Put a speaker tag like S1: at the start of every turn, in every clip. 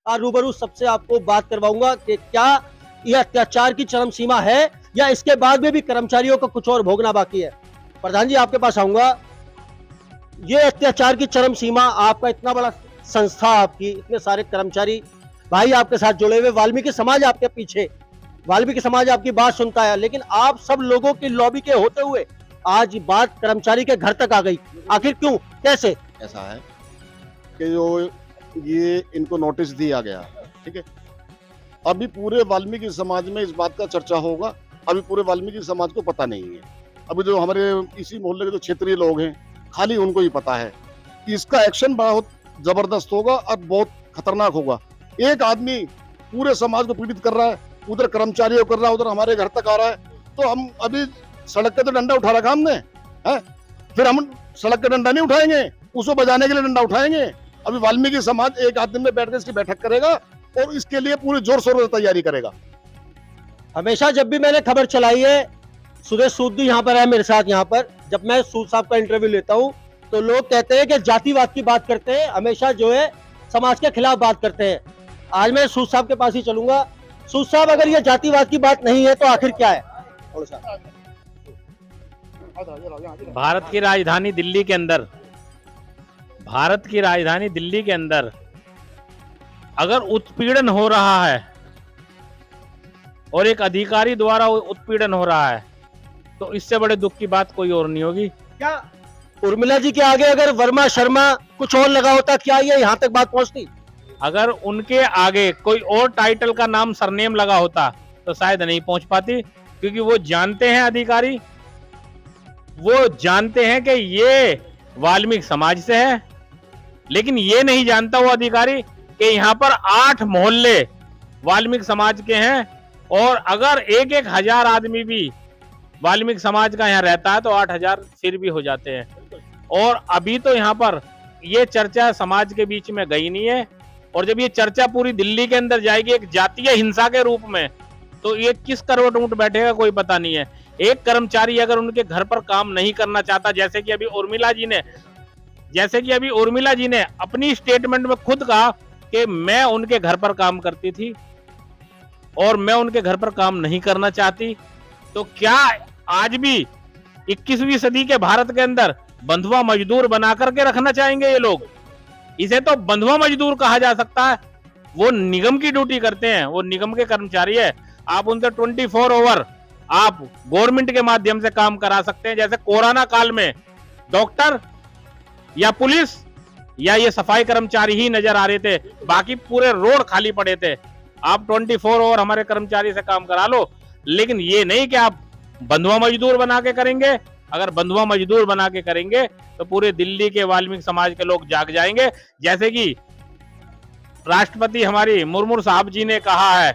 S1: रूबरू सबसे आपको बात करवाऊंगा कि क्या यह अत्याचार की चरम सीमा है या इसके बाद में भी कर्मचारियों को कुछ और भोगना बाकी है। प्रधान जी, आपके पास आऊंगा। ये अत्याचार की चरम सीमा, आपका इतना बड़ा संस्था, आपकी इतने सारे कर्मचारी भाई आपके साथ जुड़े हुए, वाल्मीकि समाज आपके पीछे, वाल्मीकि समाज आपकी बात सुनता है, लेकिन आप सब लोगों की लॉबी के होते हुए आज बात कर्मचारी के घर तक आ गई। आखिर क्यों, कैसे?
S2: ऐसा है कि जो ये इनको नोटिस दिया गया, ठीक है, अभी पूरे वाल्मीकि समाज में इस बात का चर्चा होगा। अभी पूरे वाल्मीकि समाज को पता नहीं है। अभी जो हमारे इसी मोहल्ले के जो क्षेत्रीय लोग हैं, खाली उनको ही पता है कि इसका एक्शन बहुत जबरदस्त होगा और बहुत खतरनाक होगा। एक आदमी पूरे समाज को पीड़ित कर रहा है, उधर कर्मचारियों कर रहा है, उधर हमारे घर तक आ रहा है, तो हम अभी सड़क पे तो डंडा उठा रखा हमने, है, फिर हम सड़क का डंडा नहीं उठाएंगे, उसको बजाने के लिए डंडा उठाएंगे। अभी वाल्मीकि समाज एक आध दिन में बैठ कर इसकी बैठक करेगा और इसके लिए पूरी जोर शोर से तैयारी करेगा।
S1: हमेशा जब भी मैंने खबर चलाई है, सुरेश सूद भी यहाँ पर है मेरे साथ, यहाँ पर जब मैं सूद साहब का इंटरव्यू लेता हूँ तो लोग कहते हैं कि जातिवाद की बात करते हैं, हमेशा जो है समाज के खिलाफ बात करते हैं। आज मैं सूद साहब के पास ही चलूंगा। सूद साहब, अगर ये जातिवाद की बात नहीं है तो आखिर क्या है?
S3: भारत की राजधानी दिल्ली के अंदर, भारत की राजधानी दिल्ली के अंदर अगर उत्पीड़न हो रहा है और एक अधिकारी द्वारा उत्पीड़न हो रहा है तो इससे बड़े दुख की बात कोई और नहीं होगी।
S1: क्या उर्मिला जी के आगे अगर वर्मा शर्मा कुछ और लगा होता, क्या ये यहाँ तक बात पहुंचती?
S3: अगर उनके आगे कोई और टाइटल का नाम, सरनेम लगा होता तो शायद नहीं पहुंच पाती, क्योंकि वो जानते हैं, अधिकारी वो जानते हैं कि ये वाल्मीकि समाज से है, लेकिन ये नहीं जानता वो अधिकारी कि यहाँ पर 8 मोहल्ले वाल्मीकि समाज के हैं, और अगर एक हजार आदमी भी वाल्मीकि समाज का यहाँ रहता है तो 8000 सिर भी हो जाते हैं। और अभी तो यहाँ पर ये चर्चा समाज के बीच में गई नहीं है, और जब ये चर्चा पूरी दिल्ली के अंदर जाएगी एक जातीय हिंसा के रूप में, तो ये किस करवट ऊंट बैठेगा कोई पता नहीं है। एक कर्मचारी अगर उनके घर पर काम नहीं करना चाहता, जैसे कि अभी उर्मिला जी ने अपनी स्टेटमेंट में खुद कहा कि मैं उनके घर पर काम करती थी और मैं उनके घर पर काम नहीं करना चाहती, तो क्या आज भी 21वीं सदी के भारत के अंदर बंधुआ मजदूर बना करके रखना चाहेंगे ये लोग? इसे तो बंधुआ मजदूर कहा जा सकता है। वो निगम की ड्यूटी करते हैं, वो निगम के कर्मचारी है। आप उनसे 24 ओवर आप गवर्नमेंट के माध्यम से काम करा सकते हैं। जैसे कोरोना काल में डॉक्टर या पुलिस या ये सफाई कर्मचारी ही नजर आ रहे थे, बाकी पूरे रोड खाली पड़े थे। आप 24 ओवर हमारे कर्मचारी से काम करा लो, लेकिन ये नहीं कि आप बंधुआ मजदूर बना के करेंगे। अगर बंधुआ मजदूर बना के करेंगे तो पूरे दिल्ली के वाल्मीकि समाज के लोग जाग जाएंगे। जैसे कि राष्ट्रपति हमारी मुर्मू साहब जी ने कहा है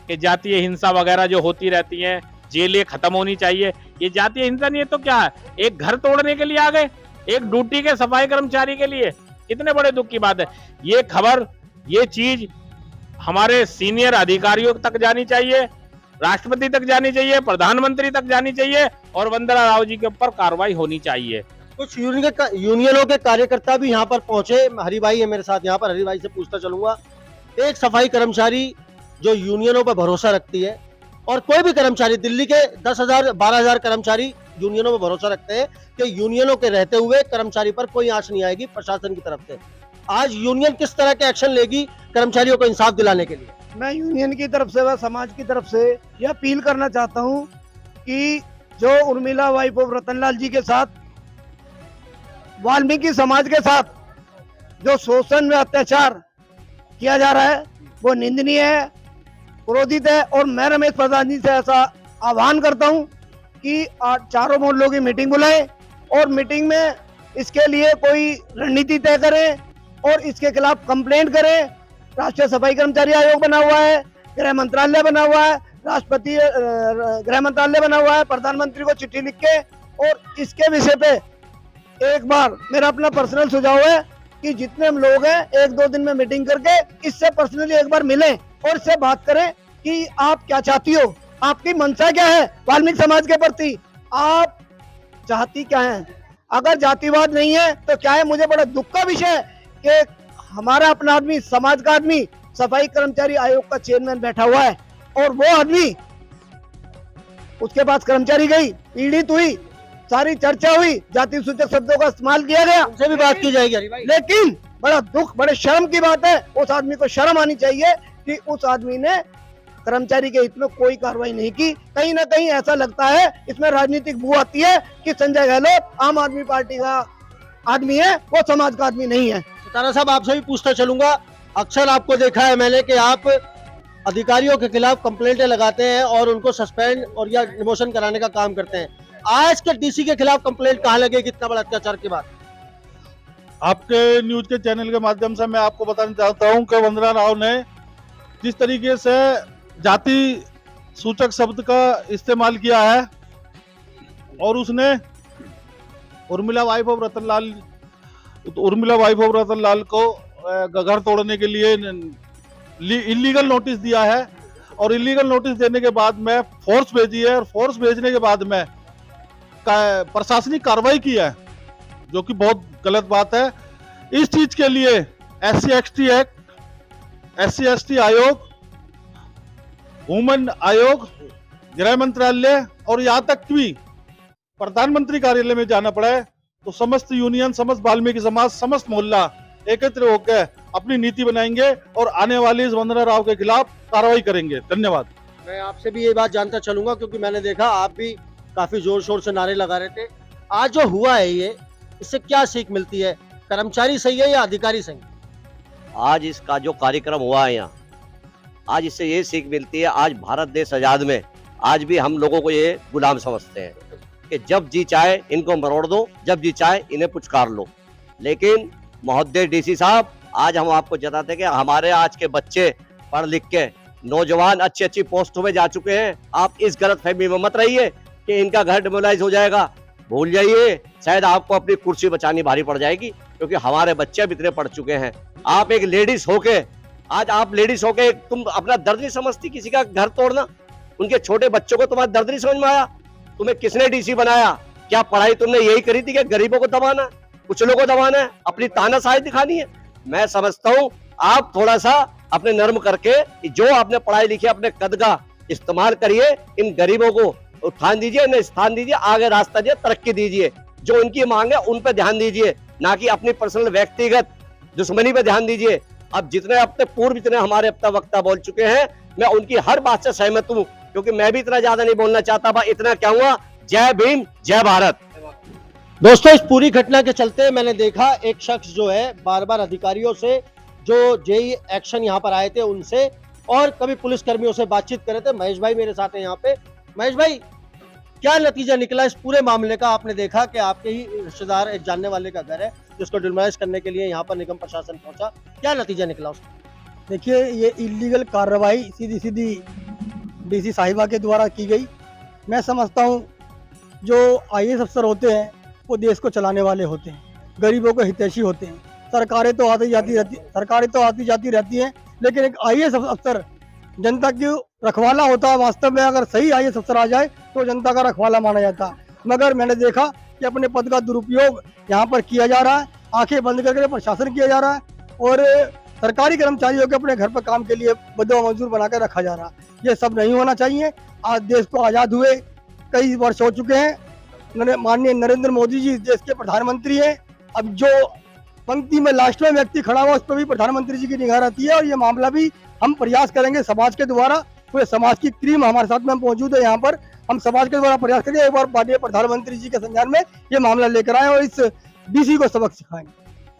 S3: कि जातीय हिंसा वगैरह जो होती रहती है, जेलें खत्म होनी चाहिए। ये जातीय हिंसा नहीं है तो क्या है? एक घर तोड़ने के लिए आ गए, एक ड्यूटी के सफाई कर्मचारी के लिए। कितने बड़े दुख की बात है। ये खबर, ये चीज हमारे सीनियर अधिकारियों तक जानी चाहिए, राष्ट्रपति तक जानी चाहिए, प्रधानमंत्री तक जानी चाहिए, और वंदना राव जी के ऊपर कार्रवाई होनी चाहिए।
S1: कुछ यूनियनों के कार्यकर्ता भी यहाँ पर पहुंचे। हरिभाई है मेरे साथ यहाँ पर, हरिभाई से पूछता चलूंगा। एक सफाई कर्मचारी जो यूनियनों पर भरोसा रखती है, और कोई भी कर्मचारी, दिल्ली के 10,000 12,000 कर्मचारी यूनियनों पर भरोसा रखते हैं कि यूनियनों के रहते हुए कर्मचारी पर कोई आंच नहीं आएगी प्रशासन की तरफ से। आज यूनियन किस तरह के एक्शन लेगी कर्मचारियों को इंसाफ दिलाने के लिए?
S4: मैं यूनियन की तरफ से व समाज की तरफ से यह अपील करना चाहता हूं कि जो उर्मिला वाइफ ऑफ रतनलाल जी के साथ, वाल्मीकि समाज के साथ जो शोषण व अत्याचार किया जा रहा है वो निंदनीय है, क्रोधित है। और मैं रमेश प्रधान जी से ऐसा आह्वान करता हूं कि चारों मोहल्लों की मीटिंग बुलाएं और मीटिंग में इसके लिए कोई रणनीति तय करें और इसके खिलाफ कंप्लेंट करें। राष्ट्रीय सफाई कर्मचारी आयोग बना हुआ है, गृह मंत्रालय बना हुआ है, राष्ट्रपति गृह मंत्रालय बना हुआ है, प्रधानमंत्री को चिट्ठी लिख के, और इसके विषय पे एक बार मेरा अपना पर्सनल सुझाव है कि जितने हम लोग हैं 1-2 दिन में मीटिंग करके इससे पर्सनली एक बार मिलें और इससे बात करें कि आप क्या चाहती हो, आपकी मंशा क्या है वाल्मीकि समाज के प्रति, आप चाहती क्या है। अगर जातिवाद नहीं है तो क्या है, मुझे बड़ा दुख का विषय है कि हमारा अपना आदमी, समाज का आदमी, सफाई कर्मचारी आयोग का चेयरमैन बैठा हुआ है, और वो आदमी, उसके पास कर्मचारी गई, पीड़ित हुई, सारी चर्चा हुई, जाति सूचक शब्दों का इस्तेमाल किया गया,
S1: उनसे भी बात की जाएगी हरि भाई।
S4: लेकिन बड़ा दुख, बड़े शर्म की बात है, उस आदमी को शर्म आनी चाहिए कि उस आदमी ने कर्मचारी के हित में कोई कार्रवाई नहीं की। कहीं ना कहीं ऐसा लगता है इसमें राजनीतिक बू आती है कि संजय गहलोत आम आदमी पार्टी का आदमी है, वो समाज का आदमी नहीं है।
S1: सितारा साहब, आपसे भी पूछता चलूंगा, अक्सर आपको देखा है मैंने कि आप अधिकारियों के खिलाफ कंप्लेंटें लगाते हैं और उनको सस्पेंड और या डिमोशन कराने का काम करते हैं। आज के डीसी के खिलाफ कंप्लेंट कहाँ लगेगी इतना बड़ा अत्याचार के बाद?
S5: आपके न्यूज के चैनल के माध्यम से मैं आपको बताना चाहता हूं कि वंदना राव ने जिस तरीके से जाति सूचक शब्द का इस्तेमाल किया है और उसने उर्मिला वाइफ ऑफ रतन लाल को घर तोड़ने के लिए इलीगल नोटिस दिया है, और इलीगल नोटिस देने के बाद में फोर्स भेजी है, और फोर्स भेजने के बाद में प्रशासनिक कार्रवाई की है, जो कि बहुत गलत बात है। इस चीज के लिए SC/ST एक्ट, SC/ST आयोग, वुमेन आयोग, गृह मंत्रालय और यहाँ तक भी प्रधानमंत्री कार्यालय में जाना पड़ा है, तो समस्त यूनियन, समस्त वाल्मीकि समाज, समस्त मोहल्ला एकत्र होकर अपनी नीति बनाएंगे और आने वाली इस वंदना राव के खिलाफ कार्रवाई करेंगे। धन्यवाद।
S1: मैं आपसे भी ये बात जानता चलूंगा, क्योंकि मैंने देखा आप भी काफी जोर शोर से नारे लगा रहे थे। आज जो हुआ है ये, इससे क्या सीख मिलती है? कर्मचारी सही है या अधिकारी सही?
S6: आज इसका जो कार्यक्रम हुआ है यहाँ, आज इससे ये सीख मिलती है, आज भारत देश आजाद में आज भी हम लोगों को ये गुलाम समझते हैं कि जब जी चाहे इनको मरोड़ दो, जब जी चाहे इन्हें पुचकार लो। लेकिन महोदय डीसी साहब, आज हम आपको बताते हैं कि हमारे आज के बच्चे पढ़ लिख के नौजवान अच्छी अच्छी पोस्टों में जा चुके हैं। आप इस गलत फहमी में मत रहिए कि इनका घर डिमोलाइज हो जाएगा, भूल जाइए, शायद आपको अपनी कुर्सी बचानी भारी पड़ जाएगी, क्योंकि हमारे बच्चे अब इतने पढ़ चुके हैं। आप एक लेडीज होके, आज आप लेडीज होके तुम अपना दर्द नहीं समझती किसी का घर तोड़ना? उनके छोटे बच्चों को तुम्हारा दर्द नहीं समझ में आया? तुम्हें किसने डीसी बनाया? क्या पढ़ाई तुमने यही करी थी कि गरीबों को दबाना, कुचलों को दबाना है, अपनी तानाशाही दिखानी है? मैं समझता हूँ आप थोड़ा सा अपने नर्म करके जो आपने पढ़ाई लिखी अपने कद का इस्तेमाल करिए, इन गरीबों को उत्थान दीजिए, इन्हें स्थान दीजिए, आगे रास्ता दीजिए, तरक्की दीजिए। जो इनकी मांग है उन पर ध्यान दीजिए, ना कि अपनी पर्सनल व्यक्तिगत दुश्मनी पे ध्यान दीजिए। अब जितने अपने पूर्व जितने हमारे अब तक वक्ता बोल चुके हैं, मैं उनकी हर बात से सहमत हूँ, क्योंकि मैं भी इतना ज्यादा नहीं बोलना चाहता। बस इतना कहूंगा, जय भीम, जय भारत।
S1: दोस्तों, इस पूरी घटना के चलते मैंने देखा एक शख्स जो है बार बार अधिकारियों से, जो जेई एक्शन यहाँ पर आए थे उनसे, और कभी पुलिस कर्मियों से बातचीत कर रहे थे। महेश भाई मेरे साथ हैं यहाँ पे। महेश भाई, क्या नतीजा निकला इस पूरे मामले का? आपने देखा कि आपके ही रिश्तेदार, एक जानने वाले का घर है, जिसको डिमोलाइज करने के लिए यहाँ पर निगम प्रशासन पहुंचा, क्या नतीजा निकला उसका?
S7: देखिए, ये इलीगल कार्रवाई सीधी सीधी डीसी साहिबा के द्वारा की गई। मैं समझता हूँ जो IAS अफसर होते हैं वो देश को चलाने वाले होते हैं, गरीबों के हितैषी होते हैं। सरकारें तो आती जाती रहती हैं, लेकिन एक IAS अफसर जनता की रखवाला होता है। वास्तव में अगर सही IAS अफसर आ जाए तो जनता का रखवाला माना जाता है। मगर मैंने देखा कि अपने पद का दुरुपयोग यहाँ पर किया जा रहा है, आंखें बंद करके प्रशासन किया जा रहा है, और सरकारी कर्मचारियों के अपने घर पर काम के लिए बदवा मंजूर बनाकर रखा जा रहा है। ये सब नहीं होना चाहिए। आज देश को आज़ाद हुए कई वर्ष हो चुके हैं। माननीय नरेंद्र मोदी जी देश के प्रधानमंत्री हैं। अब जो पंक्ति में लास्ट में व्यक्ति खड़ा हुआ, उस पर भी प्रधानमंत्री जी की निगाह रहती है, और ये मामला भी हम प्रयास करेंगे समाज के द्वारा। पूरे समाज की क्रीम हमारे साथ में मौजूद है यहाँ पर। हम समाज के द्वारा प्रयास करेंगे, एक बार माननीय प्रधानमंत्री जी के संज्ञान में ये मामला लेकर आए और इस डीसी को सबक सिखाएंगे।